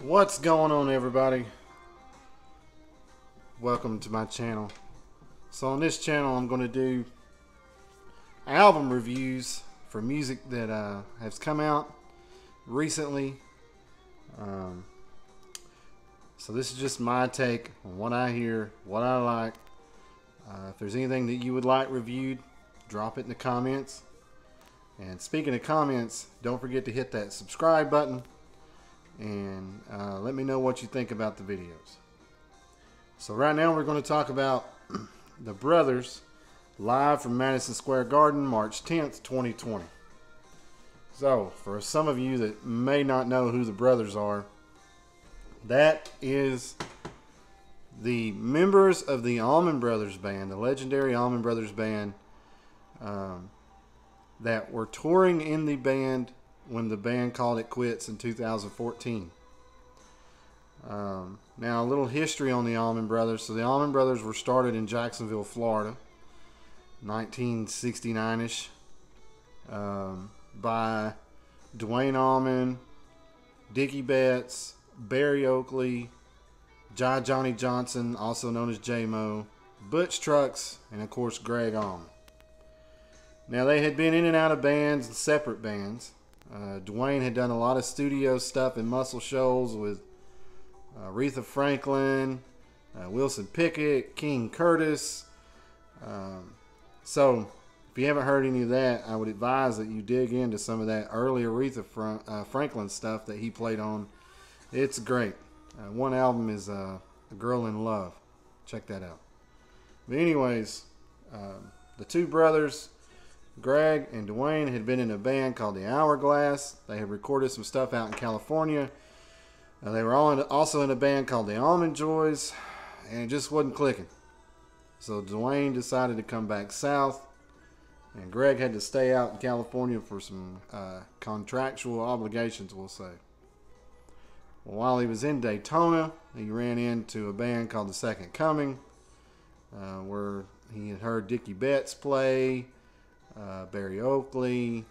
What's going on, everybody? Welcome to my channel. So on this channel I'm going to do album reviews for music that has come out recently. So this is just my take on what I hear, what I like. If there's anything that you would like reviewed, drop it in the comments. And speaking of comments, don't forget to hit that subscribe button and let me know what you think about the videos. So right now we're going to talk about the Brothers live from Madison Square Garden, March 10th, 2020. So for some of you that may not know who the Brothers are, that is the members of the Allman Brothers Band, the legendary Allman Brothers Band, that were touring in the band when the band called it quits in 2014. Now a little history on the Allman Brothers. So the Allman Brothers were started in Jacksonville, Florida, 1969ish, by Duane Allman, Dickie Betts, Barry Oakley, Johnny Johnson, also known as Jaimoe, Butch Trucks, and of course Greg Allman. Now they had been in and out of bands and separate bands. Duane had done a lot of studio stuff in Muscle Shoals with Aretha Franklin, Wilson Pickett, King Curtis. So if you haven't heard any of that, I would advise that you dig into some of that early Aretha Franklin stuff that he played on. It's great. One album is A Girl in Love. Check that out. But anyways, the two brothers, Greg and Duane, had been in a band called the Hourglass. They had recorded some stuff out in California. They were also in a band called the Almond Joys, and it just wasn't clicking. So Duane decided to come back south, and Greg had to stay out in California for some contractual obligations, we'll say. Well, while he was in Daytona, he ran into a band called the Second Coming, where he had heard Dickie Betts play, Barry Oakley,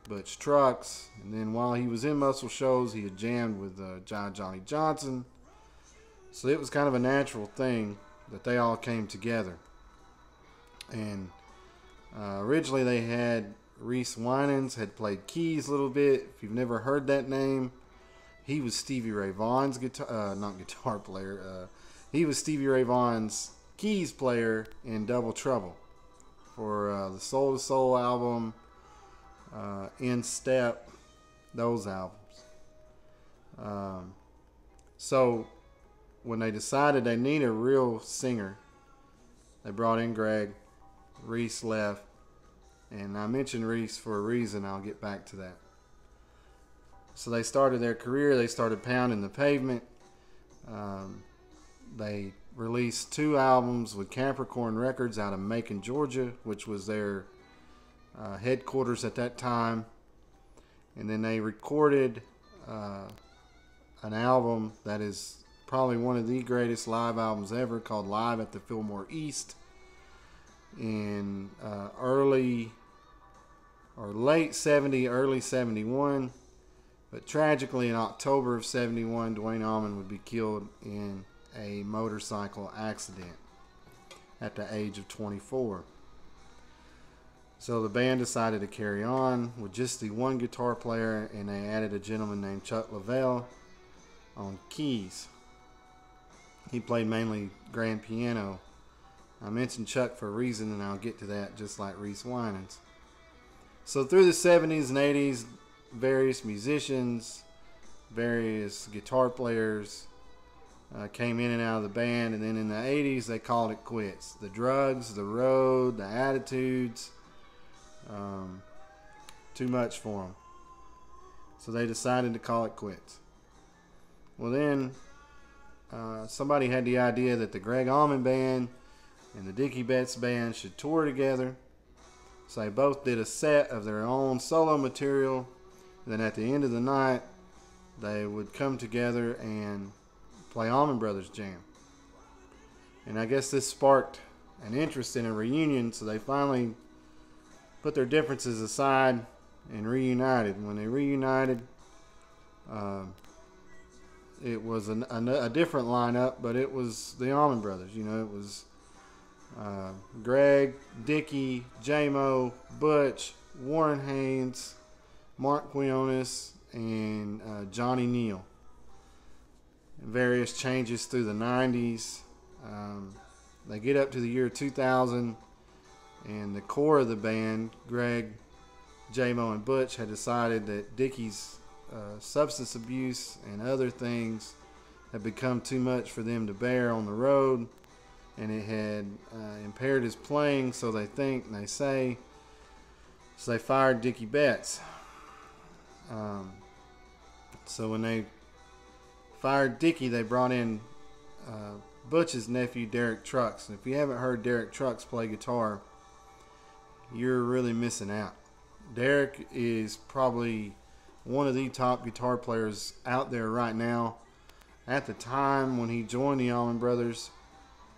Butch Trucks, and then while he was in Muscle Shoals, he had jammed with Johnny Johnson. So it was kind of a natural thing that they all came together. And originally they had Reesewynans had played keys a little bit. If you've never heard that name, he was Stevie Ray Vaughan's not guitar player. He was Stevie Ray Vaughan's keys player in Double Trouble for the Soul to Soul album, In Step, those albums. So when they decided they need a real singer, they brought in Greg. Reese left, and I mentioned Reese for a reason. I'll get back to that. So they started their career. They started pounding the pavement. They released 2 albums with Capricorn Records out of Macon, Georgia, which was their headquarters at that time. And then they recorded an album that is probably one of the greatest live albums ever, called Live at the Fillmore East, in late 70, early 71. But tragically, in October of 71, Duane Allman would be killed in a motorcycle accident at the age of 24. So the band decided to carry on with just the one guitar player, and they added a gentleman named Chuck Leavell on keys. He played mainly grand piano. I mentioned Chuck for a reason, and I'll get to that, just like Reesewynans. So through the 70s and 80s, various musicians, various guitar players came in and out of the band, and then in the 80s they called it quits. The drugs, the road, the attitudes, too much for them. So they decided to call it quits. Well, then somebody had the idea that the Greg Allman Band and the Dickie Betts Band should tour together. So they both did a set of their own solo material. And then at the end of the night, they would come together and play Allman Brothers Jam. And I guess this sparked an interest in a reunion, so they finally put their differences aside and reunited. When they reunited, it was a different lineup, but it was the Allman Brothers. You know, it was Greg, Dickie, Jaimoe, Butch, Warren Haynes, Marcquinones, and Johnny Neal. Various changes through the 90s. They get up to the year 2000, and the core of the band, Greg, Jaimoe, and Butch, had decided that Dickie's substance abuse and other things had become too much for them to bear on the road, and it had impaired his playing, so they think and they say. So they fired Dickie Betts. So when they fired Dickie, they brought in Butch's nephew, Derek Trucks. And if you haven't heard Derek Trucks play guitar, you're really missing out. Derek is probably one of the top guitar players out there right now. At the time when he joined the Allman Brothers,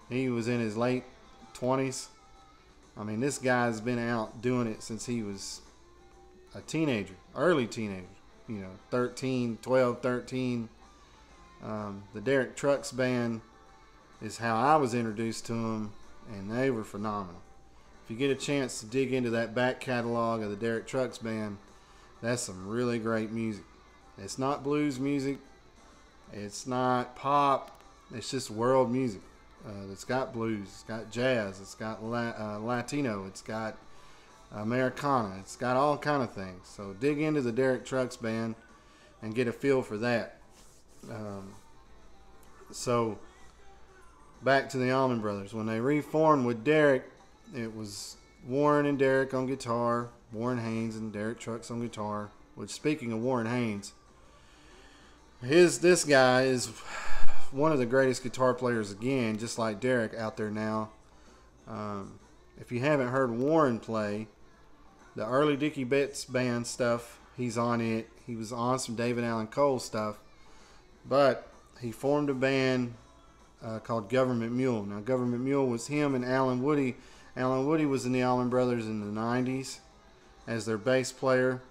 he was in his late 20s. I mean, this guy's been out doing it since he was a teenager, early teenager, you know, 12, 13. The Derek Trucks Band is how I was introduced to them, and they were phenomenal. If you get a chance to dig into that back catalog of the Derek Trucks Band, that's some really great music. It's not blues music. It's not pop. It's just world music. It's got blues. It's got jazz. It's got Latino. It's got Americana. It's got all kind of things. So dig into the Derek Trucks Band and get a feel for that. So back to the Allman Brothers. When they reformed with Derek, it was Warren and Derek on guitar, Warren Haynes and Derek Trucks on guitar. Which, speaking of Warren Haynes, this guy is one of the greatest guitar players again, just like Derek out there now. If you haven't heard Warren play, the early Dickie Betts Band stuff, he's on it. He was on some David Allan Coe stuff. But he formed a band called Government Mule. Now, Government Mule was him and Alan Woody. Alan Woody was in the Allman Brothers in the 90s as their bass player.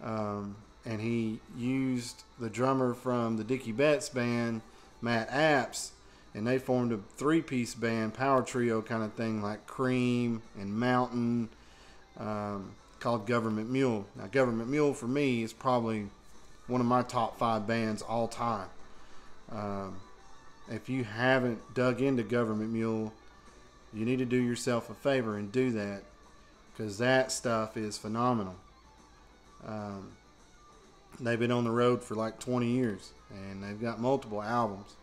And he used the drummer from the Dickie Betts Band, Matt Apps, and they formed a three-piece band, power trio kind of thing, like Cream and Mountain, called Government Mule. Now, Government Mule, for me, is probably one of my top 5 bands all time. If you haven't dug into Government Mule, you need to do yourself a favor and do that, because that stuff is phenomenal. They've been on the road for like 20 years, and they've got multiple albums.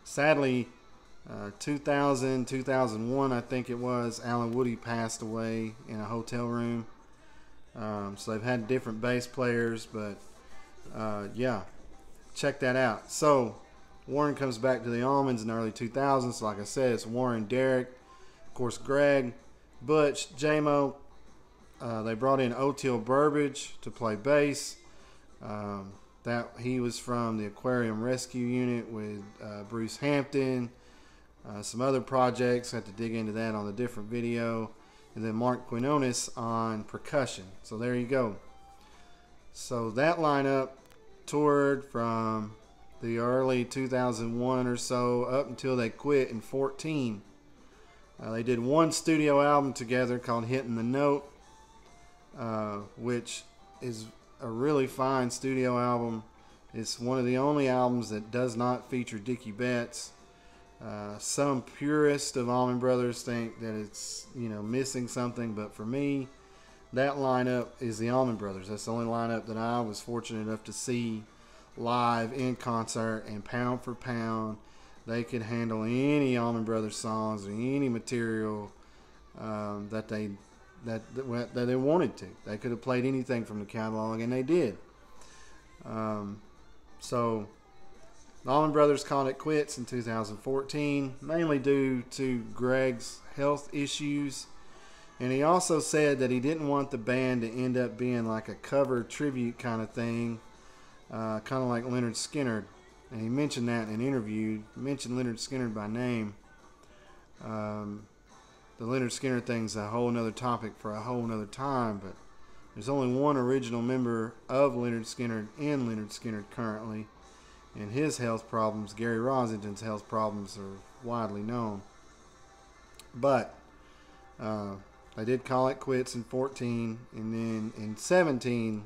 Sadly, 2001, I think it was, Alan Woody passed away in a hotel room. So they've had different bass players, but yeah, check that out. So Warren comes back to the Allmans in the early 2000s. So like I said, it's Warren, Derek, of course, Greg, Butch, Jaimoe. They brought in oteilburbridge to play bass. That he was from the Aquarium Rescue Unit with Bruce Hampton. Some other projects, had to dig into that on a different video. And then Marcquinones on percussion. So there you go. So that lineup toured from the early 2001 or so up until they quit in 2014. They did one studio album together called Hitting the Note, which is a really fine studio album. It's one of the only albums that does not feature Dickie Betts. Some purists of Allman Brothers think that it's, you know, missing something, but for me, that lineup is the Allman Brothers. That's the only lineup that I was fortunate enough to see live in concert, and pound for pound, they could handle any Allman Brothers songs or any material that they wanted to. They could have played anything from the catalog, and they did. So the Allman Brothers called it quits in 2014, mainly due to Greg's health issues. And he also said that he didn't want the band to end up being like a cover tribute kind of thing. kind of like Leonard Skinner. And he mentioned that in an interview, mentioned Leonard Skinner by name. The Leonard Skinner thing's a whole nother topic for a whole nother time, but there's only one original member of Leonard Skinner in Leonard Skinner currently, and his health problems, Gary Rosington's health problems, are widely known. But they did call it quits in 14, and then in 17,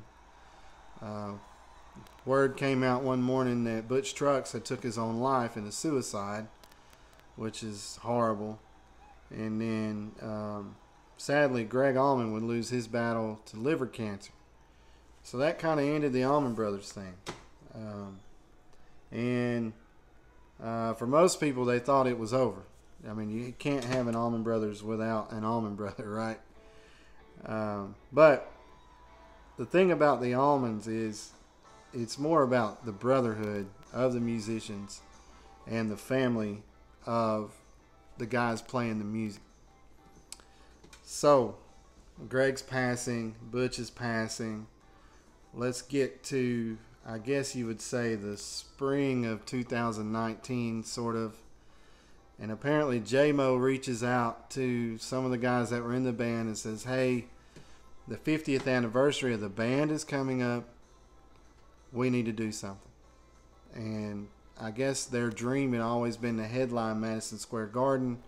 word came out one morning that Butch Trucks had took his own life in a suicide, which is horrible. And then, sadly, Greg Allman would lose his battle to liver cancer. So that kind of ended the Allman Brothers thing. For most people, they thought it was over. I mean, you can't have an Allman Brothers without an Allman Brother, right? But the thing about the Allmans is it's more about the brotherhood of the musicians and the family of the guys playing the music. So, Greg's passing, Butch is passing. Let's get to, I guess you would say, the spring of 2019, sort of. And apparently jaimoe reaches out to some of the guys that were in the band and says, hey, the 50th anniversary of the band is coming up. We need to do something. And I guess their dream had always been to headline Madison Square Garden,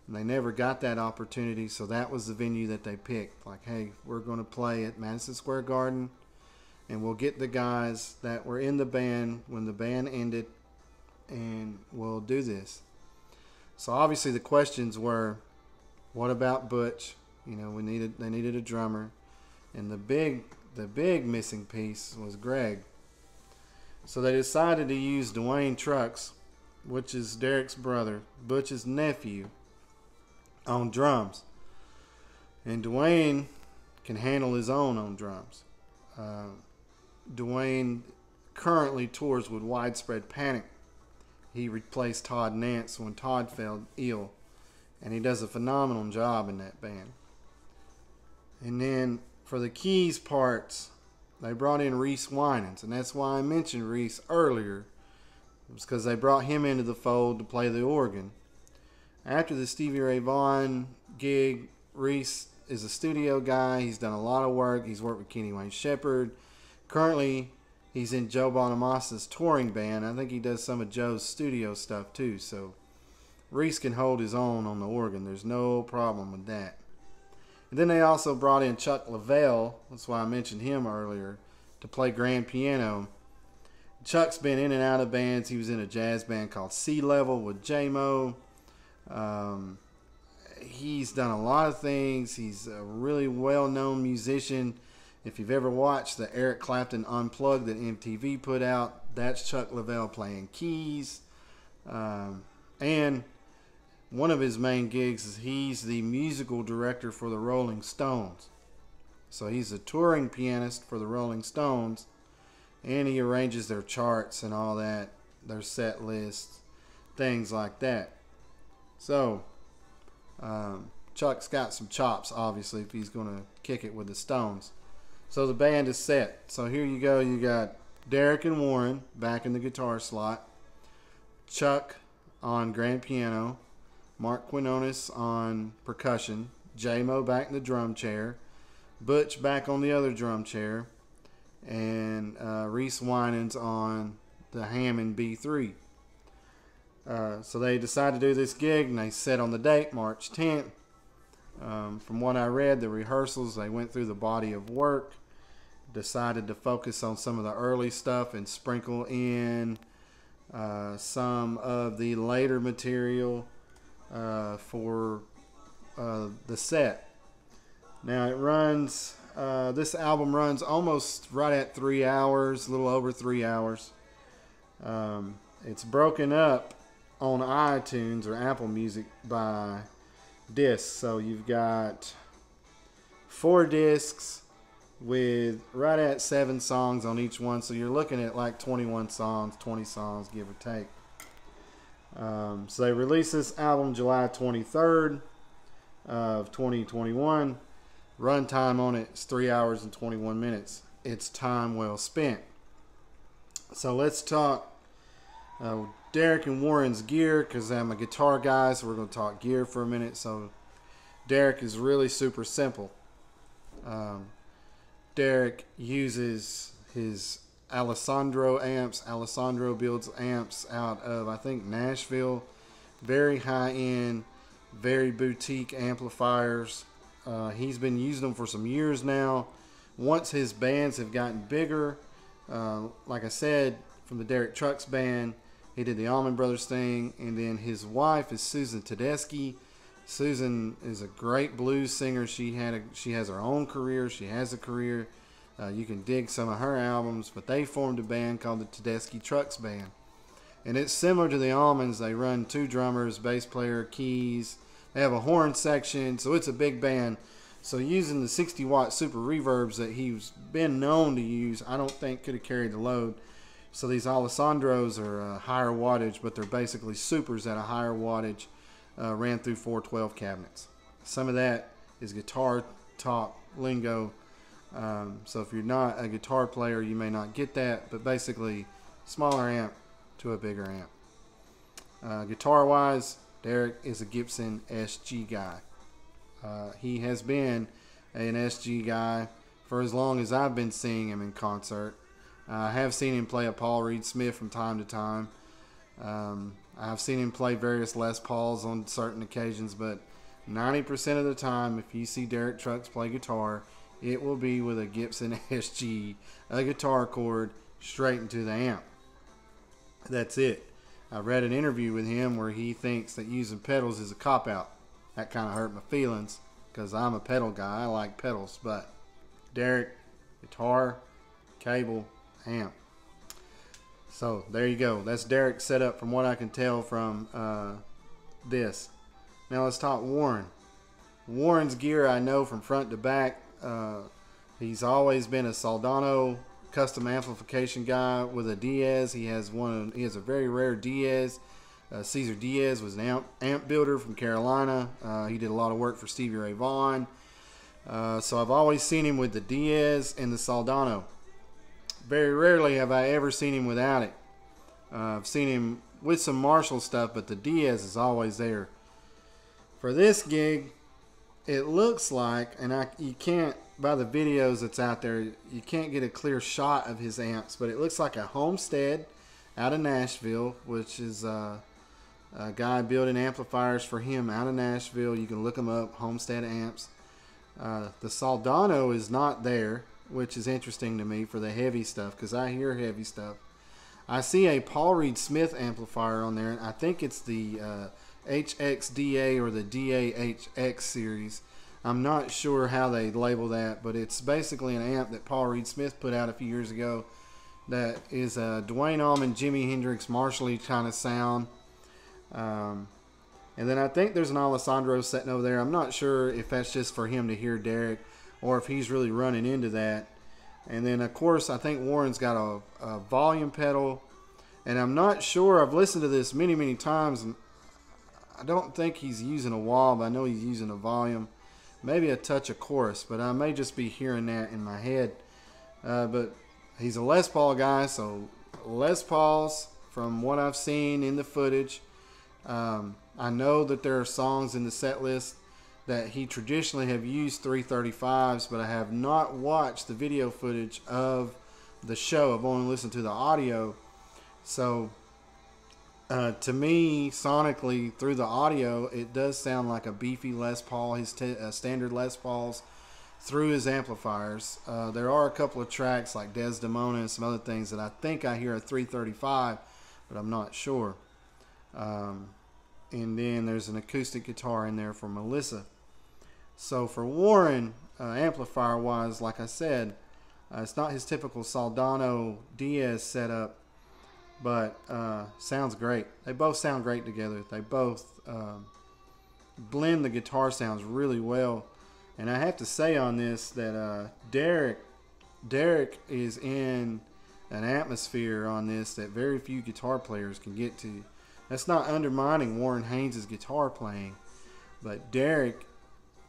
and they never got that opportunity, so that was the venue that they picked. Like, hey, we're going to play at Madison Square Garden, and we'll get the guys that were in the band when the band ended, and we'll do this. So obviously the questions were, what about Butch? You know, they needed a drummer, and the big missing piece was Greg. So they decided to use Duanetrucks, which is Derek's brother, Butch's nephew, on drums. And Duane can handle his own on drums. Duane currently tours with Widespread Panic. He replaced Todd Nance when Todd fell ill, and he does a phenomenal job in that band. And then for the keys parts, they brought in reesewynans, and that's why I mentioned Reese earlier. It was because they brought him into the fold to play the organ. After the Stevie Ray Vaughan gig, Reese is a studio guy. He's done a lot of work. He's worked with Kenny Wayne Shepherd. Currently, he's in Joe Bonamassa's touring band. I think he does some of Joe's studio stuff too. So Reese can hold his own on the organ. There's no problem with that. And then they also brought in Chuck Leavell, that's why I mentioned him earlier, to play grand piano. Chuck's been in and out of bands. He was in a jazz band called Sea Level with jaimoe. He's done a lot of things. He's a really well-known musician. If you've ever watched the Eric Clapton Unplugged that MTV put out, that's Chuck Leavell playing keys. And one of his main gigs is he's the musical director for the Rolling Stones. So he's a touring pianist for the Rolling Stones, and he arranges their charts and all that, their set lists, things like that. So Chuck's got some chops, obviously, if he's going to kick it with the Stones. So the band is set. So here you go. You got Derek and Warren back in the guitar slot, Chuck on grand piano, Marcquinones on percussion, jaimoe back in the drum chair, Butch back on the other drum chair, and reesewynans on the Hammond B3. So they decided to do this gig, and they set on the date, March 10th. From what I read, the rehearsals, they went through the body of work, decided to focus on some of the early stuff and sprinkle in some of the later material for the set. Now it runs, this album runs almost right at 3 hours, a little over 3 hours. It's broken up on iTunes or Apple Music by discs. So you've got 4 discs with right at 7 songs on each one. So you're looking at like 21 songs, 20 songs, give or take. So they released this album July 23rd of 2021. Runtime on it is 3 hours and 21 minutes. It's time well spent. So let's talk Derek and Warren's gear, because I'm a guitar guy, so we're going to talk gear for a minute. So Derek is really super simple. Derek uses his Alessandro amps. Alessandro builds amps out of, I think, Nashville. Very high-end, very boutique amplifiers. He's been using them for some years now. Once his bands have gotten bigger, like I said, from the Derek Trucks Band, he did the Allman Brothers thing, and then his wife is Susan Tedeschi. Susan is a great blues singer. She has her own career. She has a career. You can dig some of her albums, but they formed a band called the Tedeschitrucksband. And it's similar to the Allmans. They run 2 drummers, bass player, keys. They have a horn section, so it's a big band. So using the 60-watt super reverbs that he's been known to use, I don't think could have carried the load. So these Alessandros are higher wattage, but they're basically supers at a higher wattage, ran through 412 cabinets. Some of that is guitar talk lingo. So if you're not a guitar player, you may not get that, but basically smaller amp to a bigger amp. Guitar-wise, Derek is a Gibson SG guy. He has been an SG guy for as long as I've been seeing him in concert. I have seen him play a Paul Reed Smith from time to time. I've seen him play various Les Pauls on certain occasions, but 90% of the time, if you see Derek Trucks play guitar, it will be with a Gibson SG, a guitar cord, straight into the amp. That's it. I read an interview with him where he thinks that using pedals is a cop-out. That kind of hurt my feelings, because I'm a pedal guy. I like pedals, but Derek, guitar, cable, amp. So there you go. That's Derek's setup from what I can tell from this. Now let's talk Warren. Warren's gear I know from front to back. He's always been a Soldano custom amplification guy with a Diaz. He has a very rare Diaz. Caesar Diaz was an amp builder from Carolina. He did a lot of work for Stevie Ray Vaughan. So I've always seen him with the Diaz and the Soldano. Very rarely have I ever seen him without it. I've seen him with some Marshall stuff, but the Diaz is always there. For this gig, it looks like, and you can't, by the videos that's out there, you can't get a clear shot of his amps, but it looks like a Homestead out of Nashville, which is a guy building amplifiers for him out of Nashville. You can look them up, Homestead amps. The Soldano is not there, which is interesting to me for the heavy stuff, because I hear heavy stuff. I see a Paul Reed Smith amplifier on there, and I think it's the HXDA or the DAHX series. I'm not sure how they label that, but it's basically an amp that Paul Reed Smith put out a few years ago that is a Duane Allman, Jimi Hendrix, Marshall-y kind of sound. And then I think there's an Alessandro sitting over there. I'm not sure if that's just for him to hear Derek or if he's really running into that. And then, of course, I think Warren's got a volume pedal. And I'm not sure. I've listened to this many, many times, and I don't think he's using a wah, but I know he's using a volume. Maybe a touch of chorus, but I may just be hearing that in my head. But he's a Les Paul guy, so Les Pauls, from what I've seen in the footage, I know that there are songs in the set list that he traditionally have used 335s, but I have not watched the video footage of the show. I've only listened to the audio. So to me, sonically, through the audio, it does sound like a beefy Les Paul, his standard Les Pauls, through his amplifiers. There are a couple of tracks like Desdemona and some other things that I think I hear a 335, but I'm not sure. And then there's an acoustic guitar in there for Melissa. So for Warren, amplifier-wise, like I said, it's not his typical Soldano Diaz setup, but sounds great. They both sound great together. They both blend the guitar sounds really well. And I have to say on this that Derek is in an atmosphere on this that very few guitar players can get to. That's not undermining Warren Haynes' guitar playing, but Derek,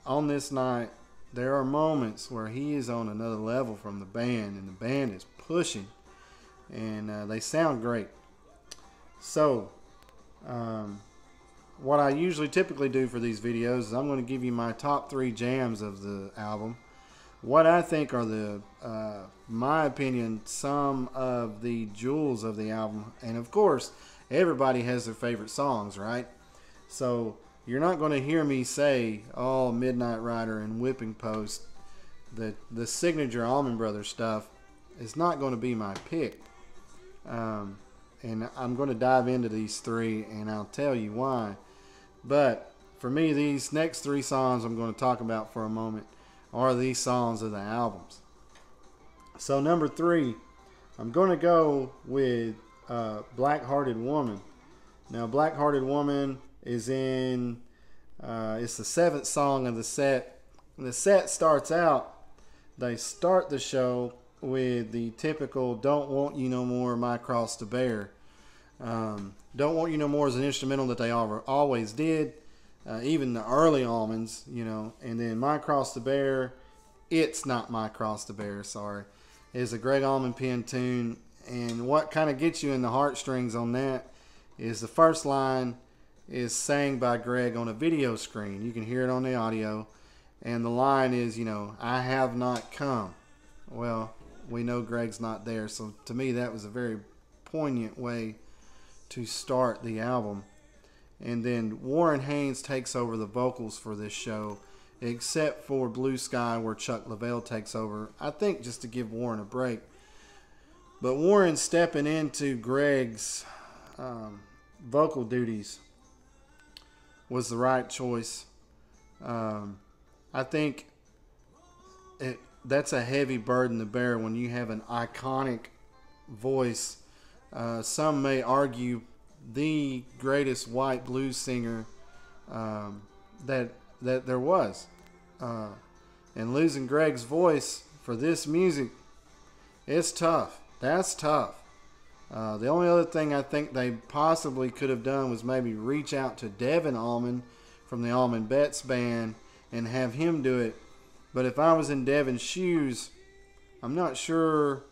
on this night, there are moments where he is on another level from the band, and the band is pushing. and they sound great. So, what I usually typically do for these videos is I'm going to give you my top 3 jams of the album. What I think are my opinion, some of the jewels of the album. And of course, everybody has their favorite songs, right? So you're not going to hear me say, oh, Midnight Rider and Whipping Post. The signature Allman Brothers stuff is not going to be my pick. And I'm going to dive into these 3, and I'll tell you why. But for me, these next 3 songs I'm going to talk about for a moment are these songs of the albums. So number 3, I'm going to go with Black-Hearted Woman. Now, Black-Hearted Woman is in, it's the 7th song of the set. And the set starts out, they start the show with the typical Don't Want You No More, My Cross to Bear. Don't Want You No More is an instrumental that they always did, even the early Allmans, you know. And then My Cross to Bear, It's Not My Cross to Bear, sorry, is a Greg Allman pen tune. And what kind of gets you in the heartstrings on that is the first line is sang by Greg on a video screen. You can hear it on the audio. And the line is, you know, I have not come. Well, we know Greg's not there. So to me, that was a very poignant way to start the album. And then Warren Haynes takes over the vocals for this show, except for Blue Sky, where Chuck Leavell takes over, I think just to give Warren a break. But Warren stepping into Greg's vocal duties was the right choice. I think that's a heavy burden to bear when you have an iconic voice. Some may argue the greatest white blues singer that there was. And losing Greg's voice for this music, it's tough. That's tough. The only other thing I think they possibly could have done was maybe reach out to Devin Allman from the Allman Brothers Band and have him do it. But if I was in Devin's shoes, I'm not sure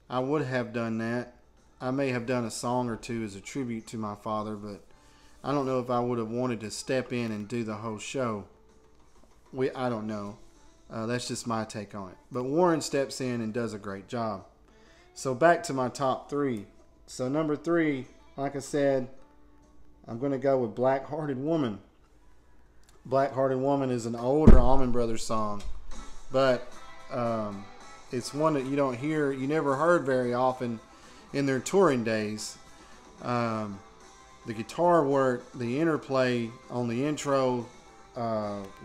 I would have done that. I may have done a song or 2 as a tribute to my father, but I don't know if I would have wanted to step in and do the whole show. I don't know. That's just my take on it. But Warren steps in and does a great job. So back to my top 3. So number 3, like I said, I'm going to go with Black-Hearted Woman. Black-Hearted Woman is an older Allman Brothers song, but it's one that you don't hear, you never heard very often in their touring days. The guitar work, the interplay on the intro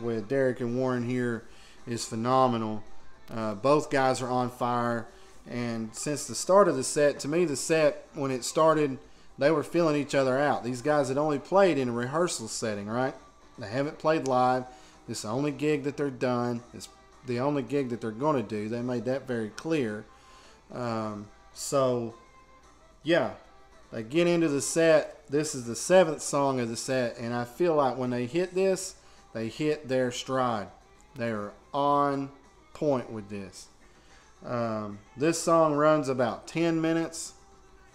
with Derek and Warren here is phenomenal. Both guys are on fire, and since the start of the set, to me the set, when it started, they were feeling each other out. These guys had only played in a rehearsal setting, right? They haven't played live. This is the only gig that they're done. It's the only gig that they're going to do. They made that very clear. So, yeah, they get into the set. This is the 7th song of the set, and I feel like when they hit this, they hit their stride. They are on point with this. This song runs about 10 minutes.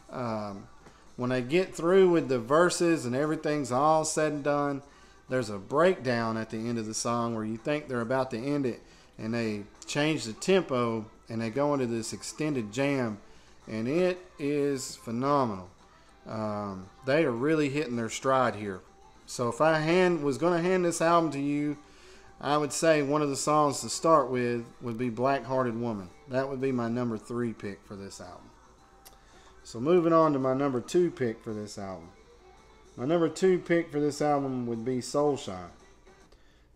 When they get through with the verses and everything's all said and done, there's a breakdown at the end of the song where you think they're about to end it, and they change the tempo and they go into this extended jam, and it is phenomenal. They are really hitting their stride here. So if I was going to hand this album to you, I would say one of the songs to start with would be Black-Hearted Woman. That would be my number 3 pick for this album. So moving on to my number 2 pick for this album. My number 2 pick for this album would be Soul Shine.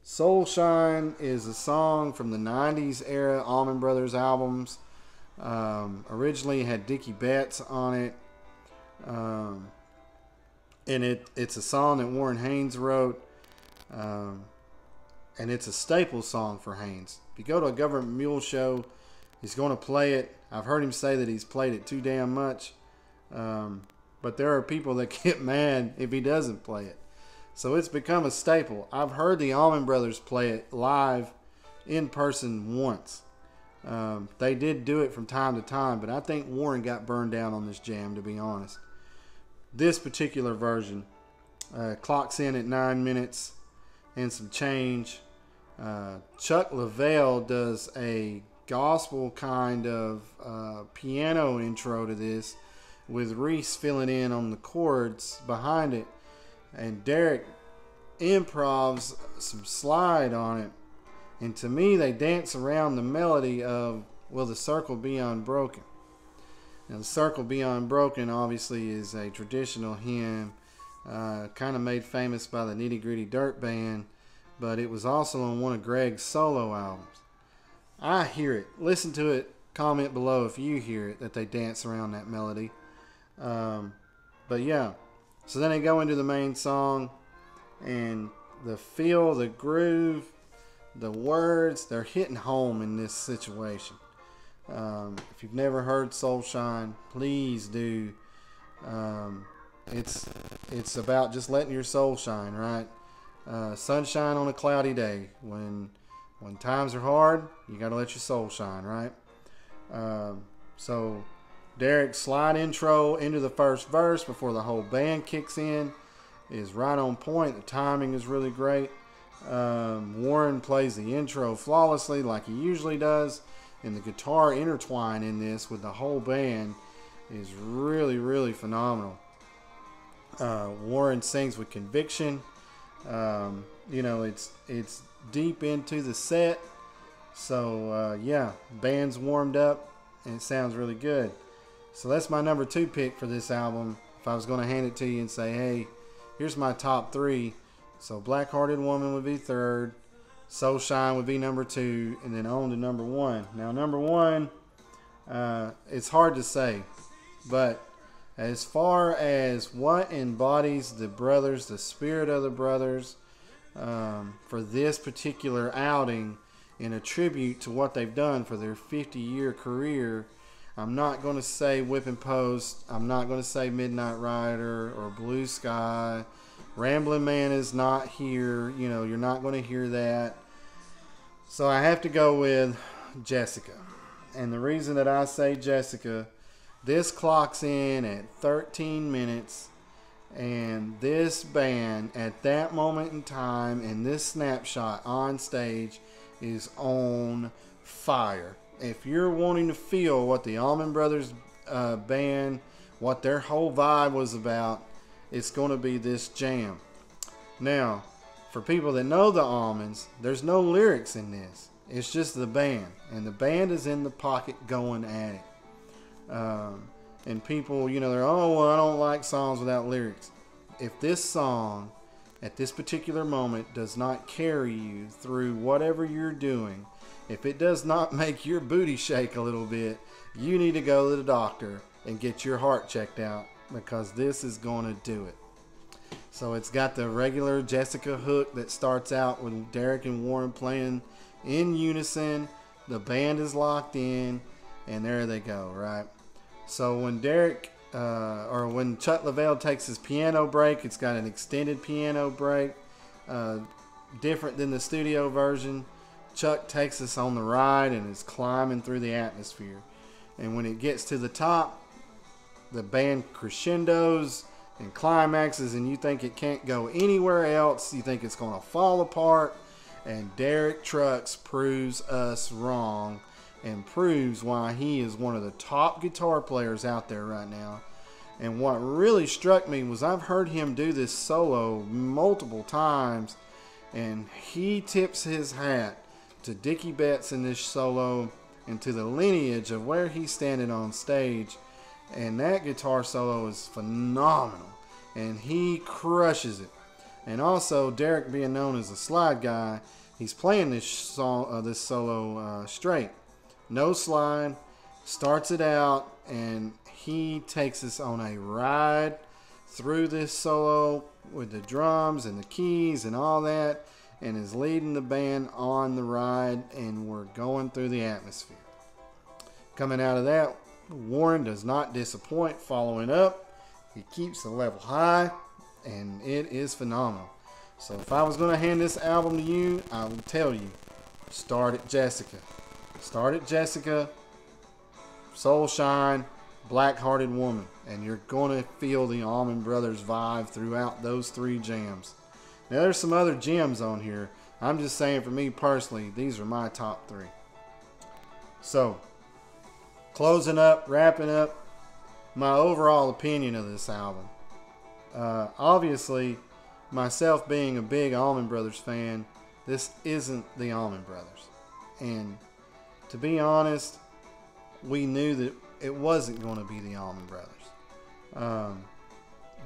Soul Shine is a song from the 90s era Allman Brothers albums. Originally had Dickie Betts on it. And it's a song that Warren Haynes wrote. And it's a staple song for Haynes. If you go to a Government Mule show, he's going to play it. I've heard him say that he's played it too damn much. But there are people that get mad if he doesn't play it. So it's become a staple. I've heard the Allman Brothers play it live in person once. They did do it from time to time, but I think Warren got burned down on this jam, to be honest. This particular version clocks in at 9 minutes and some change. Chuck Leavell does a gospel kind of piano intro to this, with Reese filling in on the chords behind it, and Derek improvs some slide on it. And to me, they dance around the melody of "Will the Circle Be Unbroken?" Now, the Circle Be Unbroken obviously is a traditional hymn, kind of made famous by the Nitty Gritty Dirt Band, but it was also on one of Greg's solo albums. I hear it. Listen to it. Comment below if you hear it, that they dance around that melody. But yeah, so then they go into the main song, and the feel, the groove, the words, they're hitting home in this situation. If you've never heard Soul Shine, please do. It's about just letting your soul shine, right? Sunshine on a cloudy day. When times are hard, you got to let your soul shine, right? So Derek's slide intro into the first verse before the whole band kicks in is right on point. The timing is really great. Warren plays the intro flawlessly like he usually does, and the guitar intertwine in this with the whole band is really, really phenomenal. Warren sings with conviction. It's deep into the set, so yeah, band's warmed up and it sounds really good. So that's my number 2 pick for this album. If I was going to hand it to you and say, hey, here's my top 3, so Black Hearted Woman would be 3rd, Soul Shine would be number 2, and then on to number 1. Now number 1, it's hard to say, but as far as what embodies the brothers, the spirit of the brothers, for this particular outing, in a tribute to what they've done for their 50-year career, I'm not going to say Whipping Post, I'm not going to say Midnight Rider or Blue Sky. Ramblin' Man is not here, you're not going to hear that. So I have to go with Jessica. And the reason that I say Jessica, this clocks in at 13 minutes, and this band at that moment in time, and this snapshot on stage, is on fire. If you're wanting to feel what the Allman Brothers Band, what their whole vibe was about, it's going to be this jam. Now, for people that know the Allmans, there's no lyrics in this. It's just the band, and the band is in the pocket going at it. And people, they're, oh, well, I don't like songs without lyrics. If this song, at this particular moment, does not carry you through whatever you're doing, if it does not make your booty shake a little bit, you need to go to the doctor and get your heart checked out, because this is going to do it. So it's got the regular Jessica hook that starts out with Derek and Warren playing in unison. The band is locked in, and there they go, right? So when when Chuck Leavell takes his piano break, it's got an extended piano break, different than the studio version. Chuck takes us on the ride and is climbing through the atmosphere. And when it gets to the top, the band crescendos and climaxes, and you think it can't go anywhere else. You think it's going to fall apart. And Derek Trucks proves us wrong, and proves why he is one of the top guitar players out there right now. And what really struck me was I've heard him do this solo multiple times, and he tips his hat to Dickie Betts in this solo and to the lineage of where he's standing on stage. And that guitar solo is phenomenal, and he crushes it. And also, Derek, being known as a slide guy, he's playing this solo straight. No slide, starts it out, and he takes us on a ride through this solo with the drums and the keys and all that, and is leading the band on the ride, and we're going through the atmosphere. Coming out of that, Warren does not disappoint following up. He keeps the level high, and it is phenomenal. So if I was going to hand this album to you, I would tell you, start at Jessica. Start at Jessica, Soul Shine, Black Hearted Woman, and you're going to feel the Allman Brothers vibe throughout those 3 jams. Now there's some other gems on here. I'm just saying, for me personally, these are my top 3. So, closing up, wrapping up, my overall opinion of this album. Obviously, myself being a big Allman Brothers fan, this isn't the Allman Brothers. And to be honest, we knew that it wasn't going to be the Allman Brothers.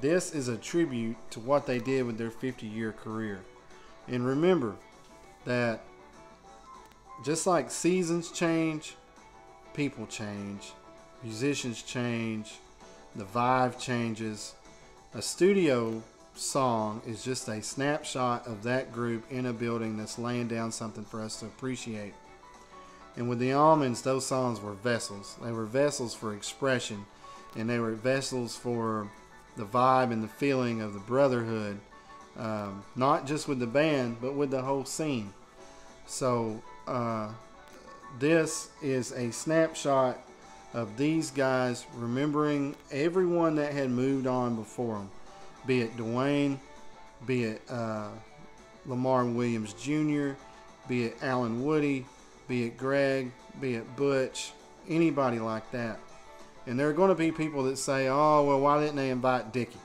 This is a tribute to what they did with their 50-year career. And remember that just like seasons change, people change, musicians change, the vibe changes. A studio song is just a snapshot of that group in a building that's laying down something for us to appreciate. And with the Allmans, those songs were vessels. They were vessels for expression, and they were vessels for the vibe and the feeling of the brotherhood, not just with the band, but with the whole scene. So this is a snapshot of these guys remembering everyone that had moved on before them, be it Dwayne, be it Lamar Williams Jr., be it Alan Woody, be it Greg, be it Butch, anybody like that. And there are going to be people that say, oh, well, why didn't they invite Dickie?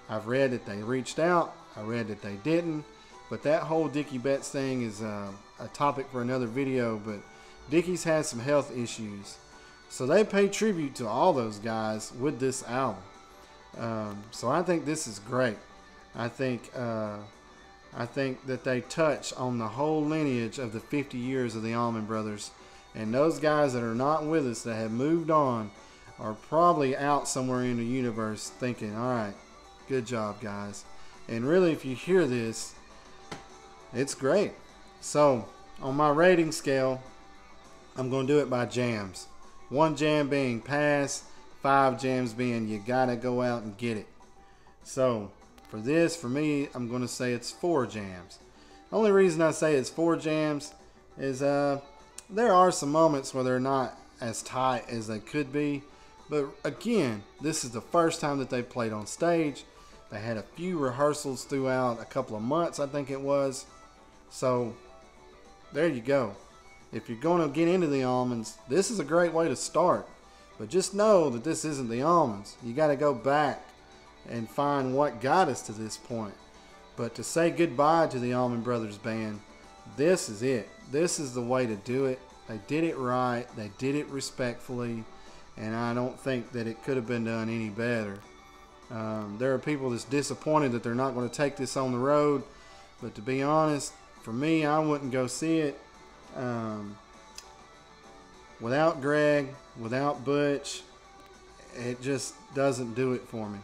I've read that they reached out. I read that they didn't. But that whole Dickie Betts thing is a topic for another video. But Dickie's had some health issues. So they pay tribute to all those guys with this album. So I think this is great. I think that they touch on the whole lineage of the 50 years of the Allman Brothers. And those guys that are not with us, that have moved on, are probably out somewhere in the universe thinking, all right, good job, guys. And really, if you hear this, it's great. So on my rating scale, I'm going to do it by jams. 1 jam being pass, 5 jams being you got to go out and get it. So for this, for me, I'm going to say it's 4 jams. The only reason I say it's 4 jams is there are some moments where they're not as tight as they could be. But again, this is the first time that they played on stage. They had a few rehearsals throughout a couple of months, I think it was. So there you go. If you're going to get into the Allmans, this is a great way to start. But just know that this isn't the Allmans. You got to go back and find what got us to this point. But to say goodbye to the Allman Brothers Band, this is it. This is the way to do it. They did it right. They did it respectfully. And I don't think that it could have been done any better. There are people that's disappointed that they're not going to take this on the road. But to be honest, for me, I wouldn't go see it. Without Greg, without Butch, it just doesn't do it for me.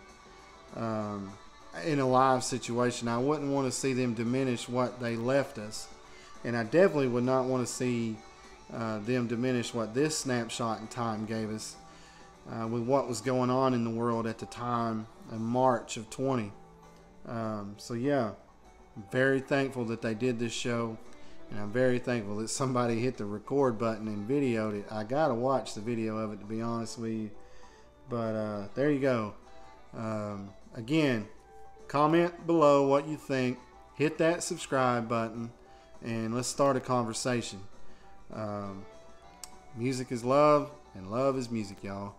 In a live situation, I wouldn't want to see them diminish what they left us. And I definitely would not want to see them diminish what this snapshot in time gave us with what was going on in the world at the time in March of 20. So yeah, I'm very thankful that they did this show, and I'm very thankful that somebody hit the record button and videoed it. I gotta watch the video of it, to be honest with you. But there you go. Again, comment below what you think. Hit that subscribe button, and let's start a conversation. Music is love, and love is music, y'all.